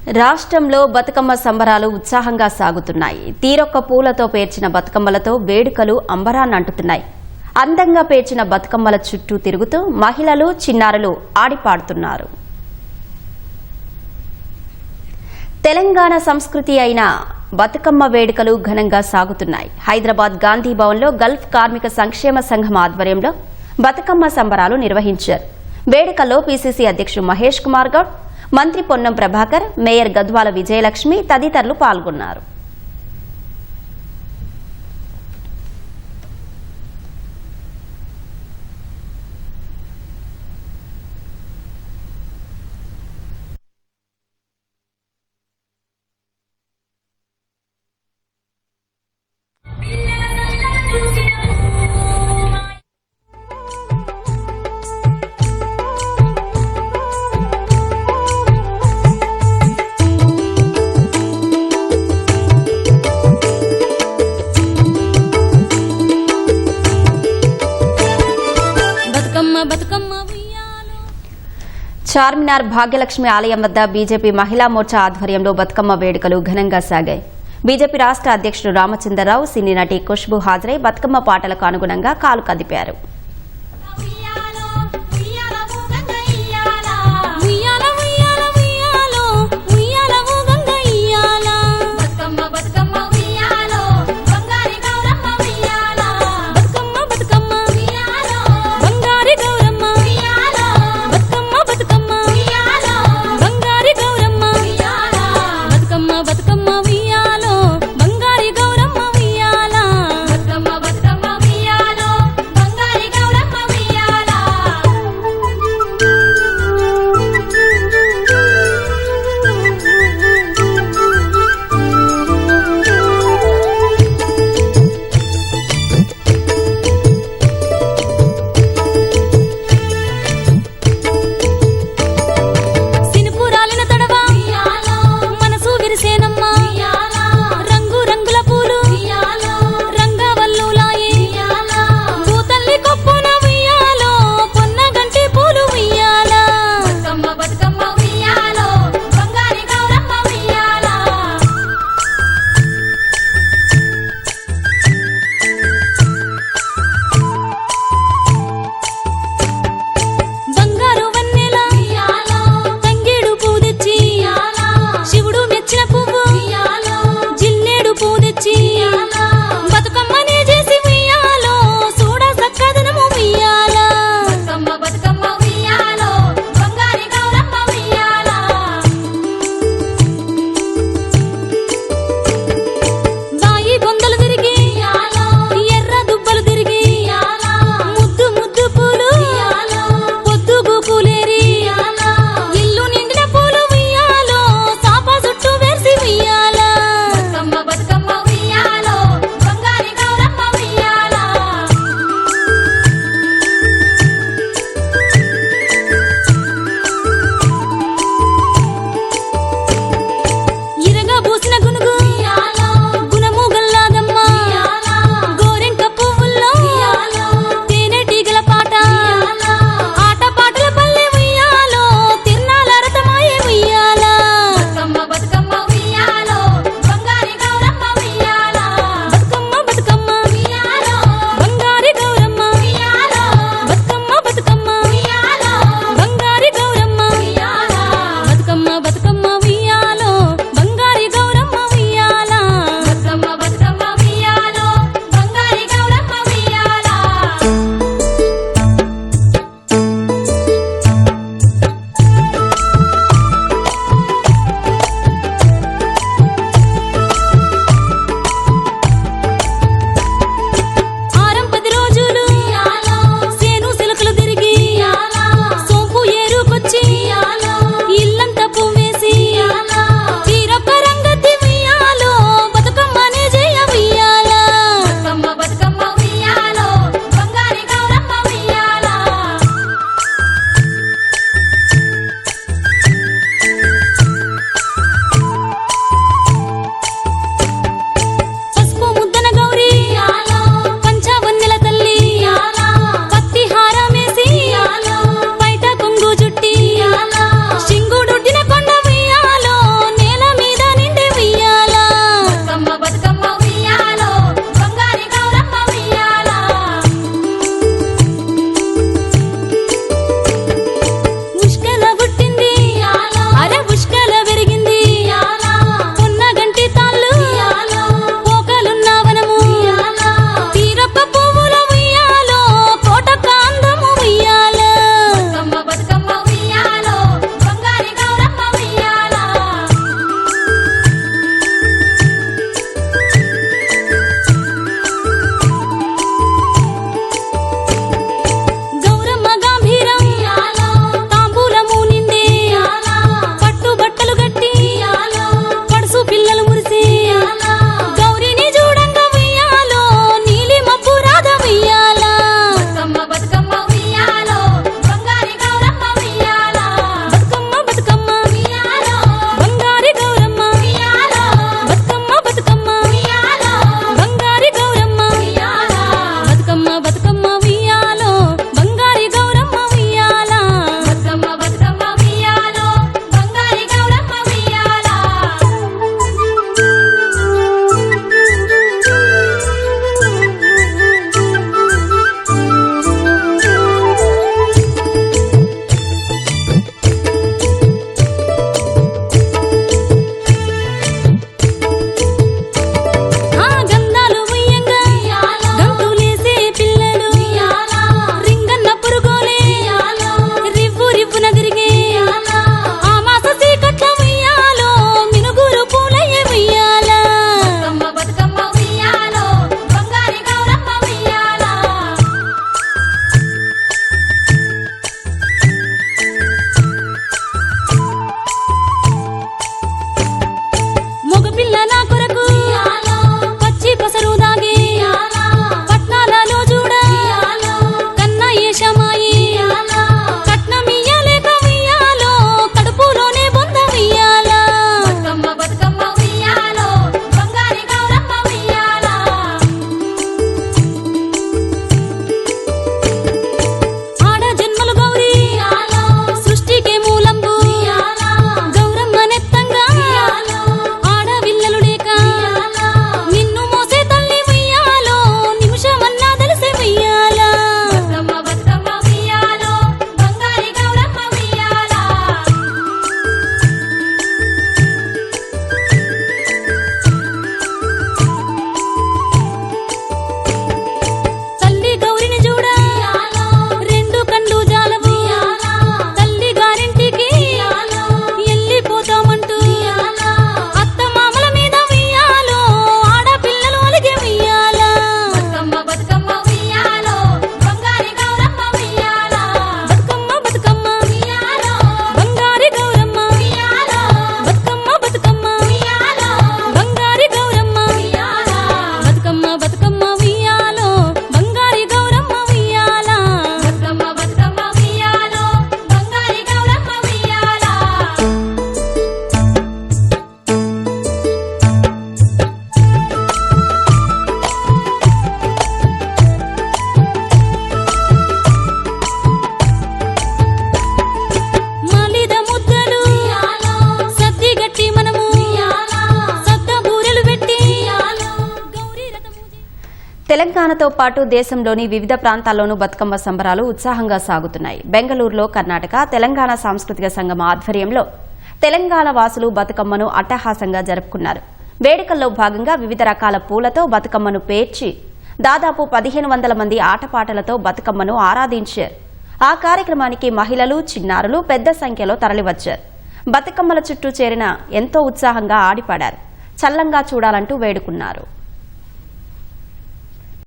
రాష్ట్రంలో బతుకమ్మ సంబరాలు ఉత్సాహంగా సాగుతున్నాయి. తీరొక్క పూలతో పేర్చిన బతుకమ్మలతో వేడుకలు అంబరాన్నంటుతున్నాయి. అందంగా పేర్చిన బతుకమ్మల చుట్టూ తిరుగుతూ మహిళలు, చిన్నారులు ఆడిపాడుతున్నారు. తెలంగాణ సంస్కృతి అయిన బతుకమ్మ వేడుకలు ఘనంగా సాగుతున్నాయి. హైదరాబాద్ గాంధీ భవన్లో గల్ఫ్ కార్మిక సంక్షేమ సంఘం ఆధ్వర్యంలో బతుకమ్మ సంబరాలు నిర్వహించారు. వేడుకల్లో పీసీసీ అధ్యక్షుడు మహేష్ కుమార్ గౌడ్, మంత్రి పొన్నం ప్రభాకర్, మేయర్ గద్వాల విజయలక్ష్మి తదితరులు పాల్గొన్నారు. చార్మినార్ భాగ్యలక్ష్మి ఆలయం వద్ద బీజేపీ మహిళా మోర్చా ఆధ్వర్యంలో బతుకమ్మ వేడుకలు ఘనంగా సాగాయి. బీజేపీ రాష్ట్ర అధ్యక్షుడు రామచంద్రరావు, సినీ నటి ఖుష్బూ హాజరై బతుకమ్మ పాటలకు అనుగుణంగా కాలు కదిపారు. బంగారి తెలంగాణతో పాటు దేశంలోని వివిధ ప్రాంతాల్లోనూ బతుకమ్మ సంబరాలు ఉత్సాహంగా సాగుతున్నాయి. బెంగళూరులో కర్ణాటక తెలంగాణ సాంస్కృతిక సంఘం ఆధ్వర్యంలో తెలంగాణ వాసులు బతుకమ్మను అట్టహాసంగా జరుపుకున్నారు. వేడుకల్లో భాగంగా వివిధ రకాల పూలతో బతుకమ్మను పేర్చి దాదాపు 1500 మంది ఆటపాటలతో బతుకమ్మను ఆరాధించారు. ఆ కార్యక్రమానికి మహిళలు, చిన్నారులు పెద్ద సంఖ్యలో తరలివచ్చారు. బతుకమ్మల చుట్టూ చేరిన ఎంతో ఉత్సాహంగా ఆడిపాడారు. చల్లంగా చూడాలంటూ వేడుకున్నారు.